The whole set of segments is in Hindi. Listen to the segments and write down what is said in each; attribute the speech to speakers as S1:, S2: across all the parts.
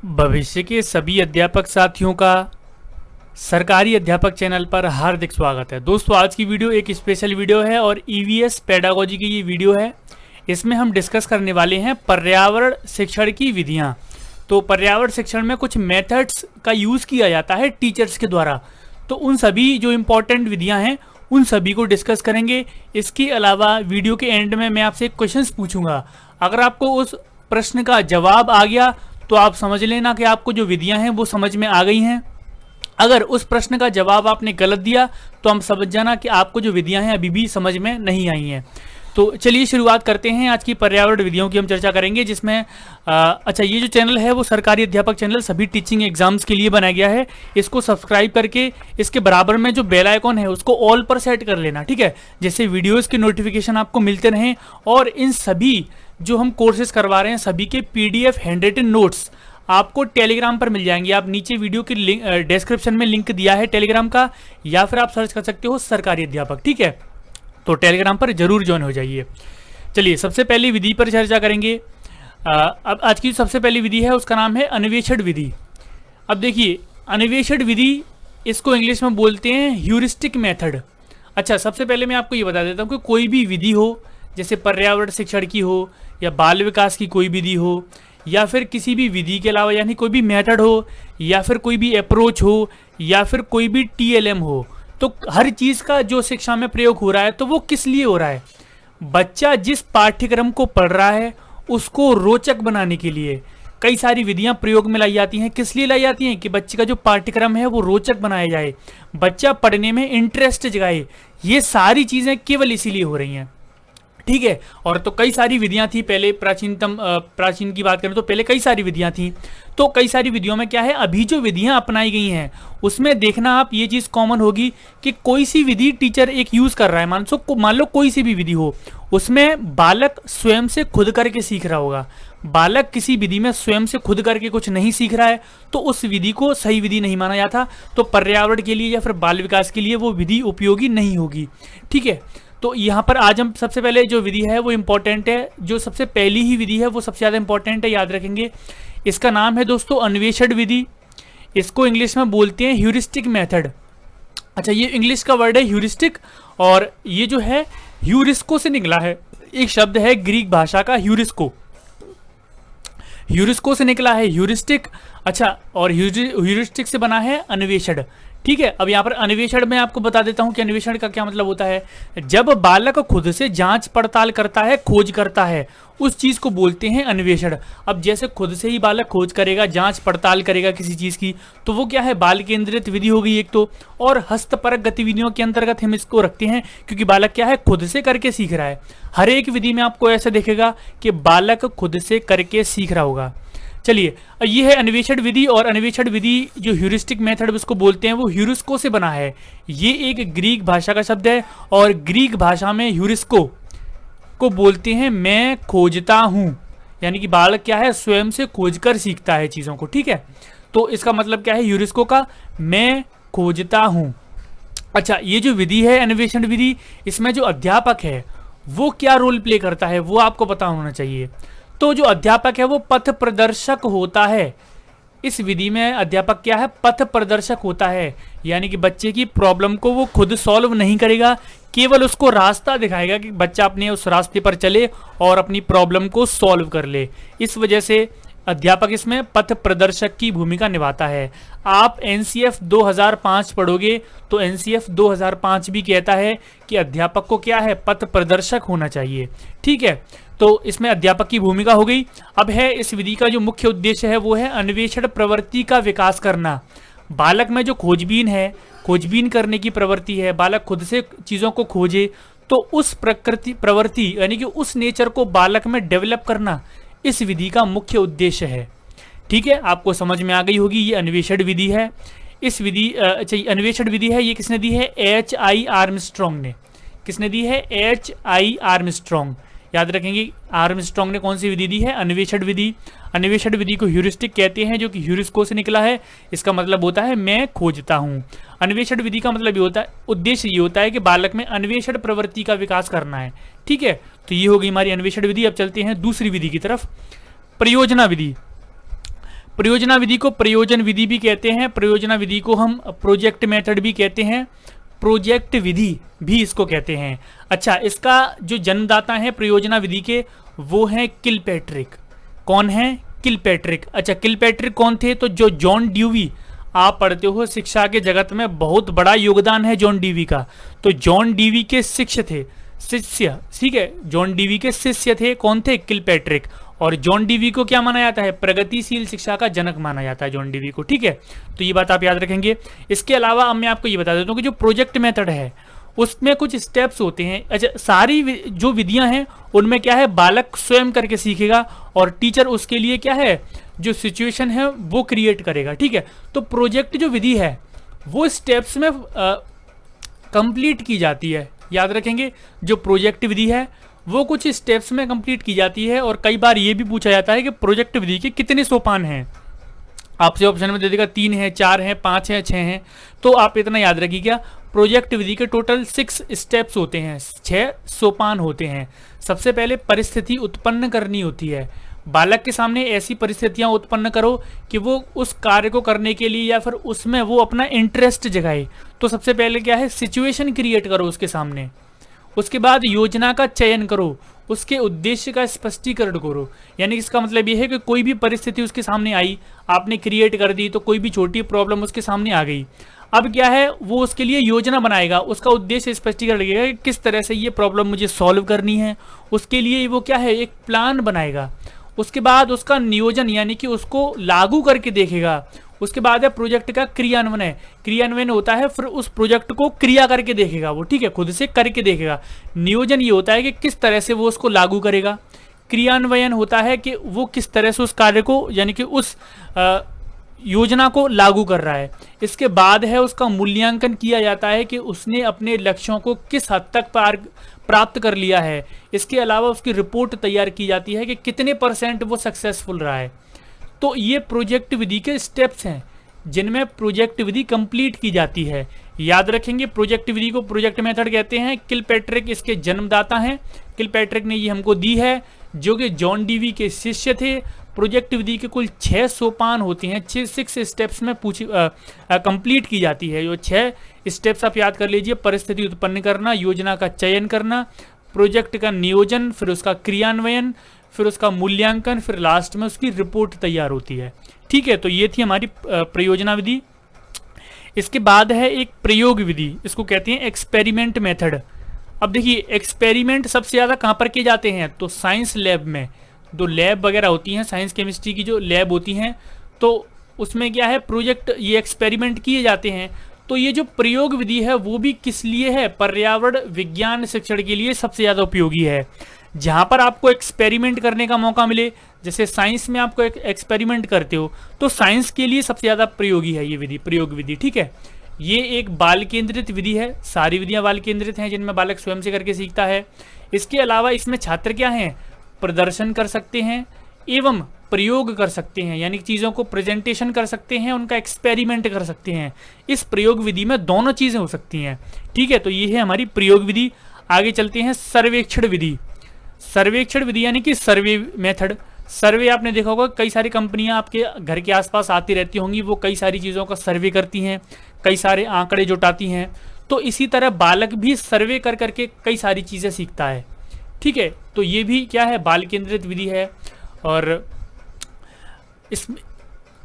S1: भविष्य के सभी अध्यापक साथियों का सरकारी अध्यापक चैनल पर हार्दिक स्वागत है। दोस्तों, आज की वीडियो एक स्पेशल वीडियो है और ईवीएस पेडागोजी की ये वीडियो है। इसमें हम डिस्कस करने वाले हैं पर्यावरण शिक्षण की विधियां। तो पर्यावरण शिक्षण में कुछ मेथड्स का यूज़ किया जाता है टीचर्स के द्वारा, तो उन सभी जो इम्पोर्टेंट विधियाँ हैं उन सभी को डिस्कस करेंगे। इसके अलावा वीडियो के एंड में मैं आपसे एक क्वेश्चन पूछूंगा। अगर आपको उस प्रश्न का जवाब आ गया तो आप समझ लेना कि आपको जो विधियां हैं वो समझ में आ गई हैं। अगर उस प्रश्न का जवाब आपने गलत दिया तो हम समझ जाना कि आपको जो विधियां हैं अभी भी समझ में नहीं आई हैं। तो चलिए शुरुआत करते हैं। आज की पर्यावरण विधियों की हम चर्चा करेंगे, जिसमें ये जो चैनल है वो सरकारी अध्यापक चैनल सभी टीचिंग एग्जाम्स के लिए बनाया गया है। इसको सब्सक्राइब करके इसके बराबर में जो बेल आइकॉन है उसको ऑल पर सेट कर लेना, ठीक है, जिससे वीडियोज़ के नोटिफिकेशन आपको मिलते रहें। और इन सभी जो हम कोर्सेज करवा रहे हैं सभी के PDF हैंड रिटन नोट्स आपको टेलीग्राम पर मिल जाएंगे। आप नीचे वीडियो की लिंक डिस्क्रिप्शन में लिंक दिया है टेलीग्राम का, या फिर आप सर्च कर सकते हो सरकारी अध्यापक, ठीक है। तो टेलीग्राम पर जरूर ज्वाइन हो जाइए। चलिए सबसे पहली विधि पर चर्चा करेंगे। अब आज की सबसे पहली विधि है उसका नाम है अन्वेषण विधि। अब देखिए, अन्वेषण विधि इसको इंग्लिश में बोलते हैं ह्यूरिस्टिक मेथड। अच्छा, सबसे पहले मैं आपको ये बता देता हूँ कि कोई भी विधि हो, जैसे पर्यावरण शिक्षण की हो या बाल विकास की कोई विधि हो, या फिर किसी भी विधि के अलावा यानी कोई भी मेथड हो, या फिर कोई भी अप्रोच हो, या फिर कोई भी TLM हो, तो हर चीज़ का जो शिक्षा में प्रयोग हो रहा है तो वो किस लिए हो रहा है? बच्चा जिस पाठ्यक्रम को पढ़ रहा है उसको रोचक बनाने के लिए कई सारी विधियां प्रयोग में लाई जाती हैं। किस लिए लाई जाती हैं? कि बच्चे का जो पाठ्यक्रम है वो रोचक बनाया जाए, बच्चा पढ़ने में इंटरेस्ट जगाए। ये सारी चीज़ें केवल इसीलिए हो रही हैं, ठीक है। और तो कई सारी विधियां थी पहले, प्राचीन की बात करें तो पहले कई सारी विधियां थी। तो कई सारी विधियों में क्या है, अभी जो विधियां अपनाई गई हैं उसमें देखना आप ये चीज़ कॉमन होगी कि कोई सी विधि टीचर एक यूज़ कर रहा है, मान लो कोई सी भी विधि हो, उसमें बालक स्वयं से खुद करके सीख रहा होगा। बालक किसी विधि में स्वयं से खुद करके कुछ नहीं सीख रहा है तो उस विधि को सही विधि नहीं माना जाता। तो पर्यावरण के लिए या फिर बाल विकास के लिए वो विधि उपयोगी नहीं होगी, ठीक है। तो यहाँ पर आज हम सबसे पहले जो विधि है वो इम्पोर्टेंट है, जो सबसे पहली ही विधि है वो सबसे ज़्यादा इंपॉर्टेंट है, याद रखेंगे। इसका नाम है दोस्तों अन्वेषण विधि। इसको इंग्लिश में बोलते हैं ह्यूरिस्टिक मेथड। अच्छा, ये इंग्लिश का वर्ड है ह्यूरिस्टिक, और ये जो है ह्यूरिस्को से निकला है। एक शब्द है ग्रीक भाषा का ह्यूरिस्को, ह्यूरिस्को से निकला है ह्यूरिस्टिक। अच्छा, और ह्यूरिस्टिक से बना है अन्वेषण, ठीक है। अब यहाँ पर अन्वेषण में आपको बता देता हूँ कि अन्वेषण का क्या मतलब होता है। जब बालक खुद से जांच पड़ताल करता है, खोज करता है, उस चीज़ को बोलते हैं अन्वेषण। अब जैसे खुद से ही बालक खोज करेगा, जांच पड़ताल करेगा किसी चीज़ की, तो वो क्या है, बाल केंद्रित विधि हो गई एक तो। और हस्तपरक गतिविधियों के अंतर्गत हम इसको रखते हैं, क्योंकि बालक क्या है, खुद से करके सीख रहा है। हर एक विधि में आपको ऐसा दिखेगा कि बालक खुद से करके सीख रहा होगा। चलिए, ये है अन्वेषण विधि। और अन्वेषण विधि जो ह्यूरिस्टिक मेथड उसको बोलते हैं वो ह्यूरिस्को से बना है। ये एक ग्रीक भाषा का शब्द है, और ग्रीक भाषा में ह्यूरिस्को को बोलते हैं मैं खोजता हूँ, यानी कि बालक क्या है, स्वयं से खोजकर सीखता है चीज़ों को, ठीक है। तो इसका मतलब क्या है ह्यूरिस्को का, मैं खोजता हूँ। अच्छा, ये जो विधि है अन्वेषण विधि, इसमें जो अध्यापक है वो क्या रोल प्ले करता है वो आपको पता होना चाहिए। तो जो अध्यापक है वो पथ प्रदर्शक होता है। इस विधि में अध्यापक क्या है, पथ प्रदर्शक होता है, यानी कि बच्चे की प्रॉब्लम को वो खुद सॉल्व नहीं करेगा, केवल उसको रास्ता दिखाएगा कि बच्चा अपने उस रास्ते पर चले और अपनी प्रॉब्लम को सॉल्व कर ले। इस वजह से अध्यापक इसमें पथ प्रदर्शक की भूमिका निभाता है। आप NCF 2005 पढ़ोगे तो NCF 2005 भी कहता है कि अध्यापक को क्या है, पथ प्रदर्शक होना चाहिए, ठीक है। तो इसमें अध्यापक की भूमिका हो गई। अब है इस विधि का जो मुख्य उद्देश्य है वो है अन्वेषण प्रवृत्ति का विकास करना। बालक में जो खोजबीन है, खोजबीन करने की प्रवृत्ति है, बालक खुद से चीज़ों को खोजे, तो उस प्रवृत्ति यानी कि उस नेचर को बालक में डेवलप करना इस विधि का मुख्य उद्देश्य है, ठीक है। आपको समझ में आ गई होगी, ये अन्वेषण विधि है। इस विधि अन्वेषण विधि है, ये किसने दी है, H.I. आर्मस्ट्रॉन्ग ने। किसने दी है, H.I. आर्मस्ट्रॉन्ग। याद रखेंगे आर्मस्ट्रॉन्ग ने कौन सी विधि दी है, अन्वेषण विधि। अन्वेषण विधि को ह्यूरिस्टिक कहते हैं, जो कि ह्यूरिस्को से निकला है। इसका मतलब होता है मैं खोजता हूँ। अन्वेषण विधि का मतलब ये होता है, उद्देश्य ये होता है कि बालक में अन्वेषण प्रवृत्ति का विकास करना है, ठीक है। तो ये हो गई हमारी अन्वेषण विधि। अब चलते हैं दूसरी विधि की तरफ, परियोजना विधि। परियोजना विधि को प्रयोजन विधि भी कहते हैं, परियोजना विधि को हम प्रोजेक्ट मेथड भी कहते हैं, प्रोजेक्ट विधि भी इसको कहते हैं। अच्छा, इसका जो जन्मदाता है परियोजना विधि के, वो है किलपैट्रिक। कौन है? किलपैट्रिक। अच्छा, किलपैट्रिक कौन थे? तो जो जॉन ड्यूवी, आप पढ़ते हो शिक्षा के जगत में बहुत बड़ा योगदान है जॉन ड्यूवी का, तो जॉन ड्यूवी के शिष्य थे, शिष्य, ठीक है, जॉन ड्यूवी के शिष्य थे, कौन थे? किलपैट्रिक। और जॉन ड्यूवी को क्या माना जाता है? प्रगतिशील शिक्षा का जनक माना जाता है जॉन ड्यूवी को, ठीक है, तो ये बात आप याद रखेंगे। इसके अलावा अब मैं आपको ये बता देता हूँ कि जो प्रोजेक्ट मेथड है उसमें कुछ स्टेप्स होते हैं। अच्छा, सारी जो विधियां हैं उनमें क्या है, बालक स्वयं करके सीखेगा और टीचर उसके लिए क्या है, जो सिचुएशन है वो क्रिएट करेगा, ठीक है। तो प्रोजेक्ट जो विधि है वो स्टेप्स में कंप्लीट की जाती है, याद रखेंगे। जो प्रोजेक्ट विधि है वो कुछ स्टेप्स में कंप्लीट की जाती है। और कई बार ये भी पूछा जाता है कि प्रोजेक्ट विधि के कितने सोपान हैं। आपसे ऑप्शन में दे देगा 3 है, 4 है, 5 है, 6 हैं, तो आप इतना याद रखिएगा, प्रोजेक्ट विधि के टोटल 6 स्टेप्स होते हैं, 6 सोपान होते हैं। सबसे पहले परिस्थिति उत्पन्न करनी होती है, बालक के सामने ऐसी परिस्थितियां उत्पन्न करो कि वो उस कार्य को करने के लिए या फिर उसमें वो अपना इंटरेस्ट जगाए। तो सबसे पहले क्या है, सिचुएशन क्रिएट करो उसके सामने। उसके बाद योजना का चयन करो, उसके उद्देश्य का स्पष्टीकरण करो। यानी इसका मतलब ये है कि कोई भी परिस्थिति उसके सामने आई, आपने क्रिएट कर दी, तो कोई भी छोटी प्रॉब्लम उसके सामने आ गई, अब क्या है, वो उसके लिए योजना बनाएगा, उसका उद्देश्य स्पष्टीकरण लगेगा कि किस तरह से ये प्रॉब्लम मुझे सॉल्व करनी है। उसके लिए वो क्या है, एक प्लान बनाएगा। उसके बाद उसका नियोजन यानी कि उसको लागू करके देखेगा। उसके बाद है प्रोजेक्ट का क्रियान्वयन। क्रियान्वयन होता है फिर उस प्रोजेक्ट को क्रिया करके देखेगा वो, ठीक है, खुद से करके देखेगा। नियोजन ये होता है कि किस तरह से वो उसको लागू करेगा। क्रियान्वयन होता है कि वो किस तरह से उस कार्य को यानी कि उस योजना को लागू कर रहा है। इसके बाद है उसका मूल्यांकन किया जाता है कि उसने अपने लक्ष्यों को किस हद तक प्राप्त कर लिया है। इसके अलावा उसकी रिपोर्ट तैयार की जाती है कि कितने % वो सक्सेसफुल रहा है। तो ये प्रोजेक्ट विधि के स्टेप्स हैं जिनमें प्रोजेक्ट विधि कंप्लीट की जाती है। याद रखेंगे, प्रोजेक्ट विधि को प्रोजेक्ट मेथड कहते हैं। किलपैट्रिक इसके जन्मदाता हैं, किलपैट्रिक ने ये हमको दी है, जो कि जॉन ड्यूवी के शिष्य थे। प्रोजेक्ट विधि के कुल 6 सोपान होते हैं, 6 स्टेप्स में कंप्लीट की जाती है। जो 6 स्टेप्स आप याद कर लीजिए, परिस्थिति उत्पन्न करना, योजना का चयन करना, प्रोजेक्ट का नियोजन, फिर उसका क्रियान्वयन, फिर उसका मूल्यांकन, फिर लास्ट में उसकी रिपोर्ट तैयार होती है, ठीक है। तो ये थी हमारी प्रयोजना विधि। इसके बाद है एक प्रयोग विधि, इसको कहते हैं एक्सपेरिमेंट मेथड। अब देखिए, एक्सपेरिमेंट सबसे ज़्यादा कहाँ पर किए जाते हैं, तो साइंस लैब में। जो लैब वगैरह होती हैं, साइंस केमिस्ट्री की जो लैब होती हैं, तो उसमें क्या है, प्रोजेक्ट, ये एक्सपेरिमेंट किए जाते हैं। तो ये जो प्रयोग विधि है वो भी किस लिए है, पर्यावरण विज्ञान शिक्षण के लिए सबसे ज़्यादा उपयोगी है। जहाँ पर आपको एक्सपेरिमेंट करने का मौका मिले, जैसे साइंस में आपको एक एक्सपेरिमेंट करते हो, तो साइंस के लिए सबसे ज़्यादा प्रयोगी है ये विधि, प्रयोग विधि, ठीक है। ये एक बाल केंद्रित विधि है, सारी विधियाँ बाल केंद्रित हैं जिनमें बालक स्वयं से करके सीखता है। इसके अलावा इसमें छात्र क्या हैं, प्रदर्शन कर सकते हैं एवं प्रयोग कर सकते हैं, यानी चीज़ों को प्रेजेंटेशन कर सकते हैं, उनका एक्सपेरिमेंट कर सकते हैं। इस प्रयोग विधि में दोनों चीज़ें हो सकती हैं, ठीक है। तो ये है हमारी प्रयोग विधि। आगे चलते हैं सर्वेक्षण विधि। सर्वेक्षण विधि यानी कि सर्वे मेथड। सर्वे आपने देखा होगा, कई सारी कंपनियां आपके घर के आसपास आती रहती होंगी, वो कई सारी चीज़ों का सर्वे करती हैं, कई सारे आंकड़े जुटाती हैं। तो इसी तरह बालक भी सर्वे कर करके कई सारी चीज़ें सीखता है, ठीक है। तो ये भी क्या है, बाल केंद्रित विधि है। और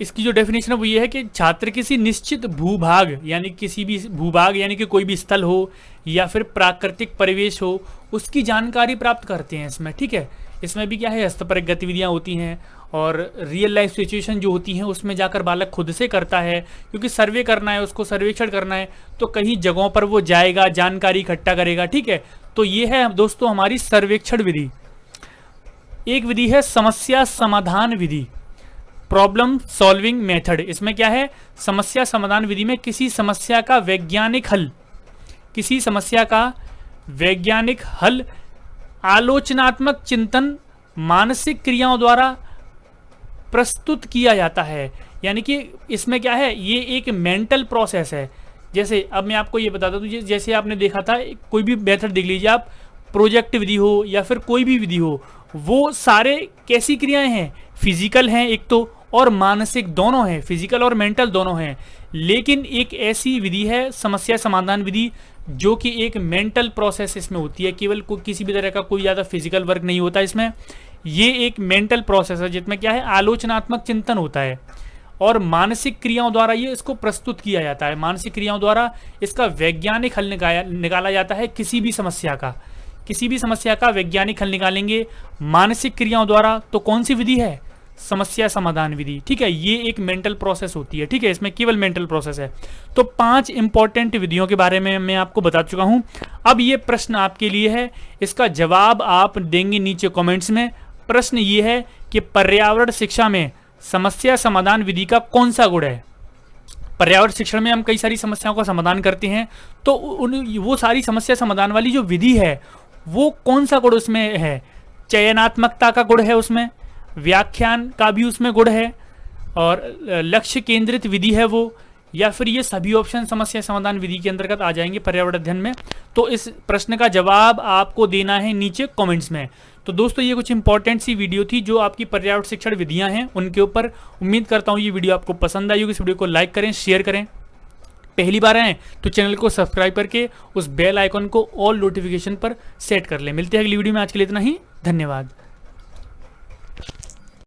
S1: इसकी जो डेफिनेशन है वो ये है कि छात्र किसी निश्चित भूभाग यानी किसी भी भूभाग यानी कि कोई भी स्थल हो या फिर प्राकृतिक परिवेश हो, उसकी जानकारी प्राप्त करते हैं इसमें, ठीक है। इसमें भी क्या है, हस्तपरक गतिविधियां होती हैं और रियल लाइफ सिचुएशन जो होती हैं उसमें जाकर बालक खुद से करता है, क्योंकि सर्वे करना है, उसको सर्वेक्षण करना है, तो कहीं जगहों पर वो जाएगा, जानकारी इकट्ठा करेगा, ठीक है। तो ये है दोस्तों हमारी सर्वेक्षण विधि। एक विधि है समस्या समाधान विधि, प्रॉब्लम सॉल्विंग मेथड। इसमें क्या है, समस्या समाधान विधि में किसी समस्या का वैज्ञानिक हल आलोचनात्मक चिंतन मानसिक क्रियाओं द्वारा प्रस्तुत किया जाता है। यानी कि इसमें क्या है, ये एक मेंटल प्रोसेस है। जैसे अब मैं आपको ये बताता हूँ, जैसे आपने देखा था, कोई भी मेथड देख लीजिए आप, प्रोजेक्ट विधि हो या फिर कोई भी विधि हो, वो सारे कैसी क्रियाएं हैं, फिजिकल हैं एक तो, और मानसिक दोनों है, फिजिकल और मेंटल दोनों हैं। लेकिन एक ऐसी विधि है समस्या समाधान विधि जो कि एक मेंटल प्रोसेस इसमें होती है, केवल किसी भी तरह का कोई ज़्यादा फिजिकल वर्क नहीं होता इसमें। ये एक मेंटल प्रोसेस है जिसमें क्या है, आलोचनात्मक चिंतन होता है और मानसिक क्रियाओं द्वारा ये इसको प्रस्तुत किया जाता है। मानसिक क्रियाओं द्वारा इसका वैज्ञानिक हल निकाला जाता है। किसी भी समस्या का वैज्ञानिक हल निकालेंगे मानसिक क्रियाओं द्वारा, तो कौन सी विधि है, समस्या समाधान विधि। ठीक है, ये एक मेंटल प्रोसेस होती है। ठीक है, इसमें केवल मेंटल प्रोसेस है। तो 5 इंपॉर्टेंट विधियों के बारे में मैं आपको बता चुका हूं। अब ये प्रश्न आपके लिए है, इसका जवाब आप देंगे नीचे कमेंट्स में। प्रश्न ये है कि पर्यावरण शिक्षा में समस्या समाधान विधि का कौन सा गुण है। पर्यावरण शिक्षण में हम कई सारी समस्याओं का समाधान करते हैं, तो वो सारी समस्या समाधान वाली जो विधि है वो कौन सा गुण उसमें है। चयनात्मकता का गुण है उसमें, व्याख्यान का भी उसमें गुण है, और लक्ष्य केंद्रित विधि है वो, या फिर ये सभी ऑप्शन समस्या समाधान विधि के अंतर्गत आ जाएंगे पर्यावरण अध्ययन में। तो इस प्रश्न का जवाब आपको देना है नीचे कमेंट्स में। तो दोस्तों ये कुछ इंपॉर्टेंट सी वीडियो थी जो आपकी पर्यावरण शिक्षण विधियां हैं उनके ऊपर। उम्मीद करता हूँ ये वीडियो आपको पसंद आई होगी। इस वीडियो को लाइक करें, शेयर करें। पहली बार आए तो चैनल को सब्सक्राइब करके उस बेल आइकन को ऑल नोटिफिकेशन पर सेट कर लें। मिलते हैं अगली वीडियो में, आज के लिए इतना ही। धन्यवाद।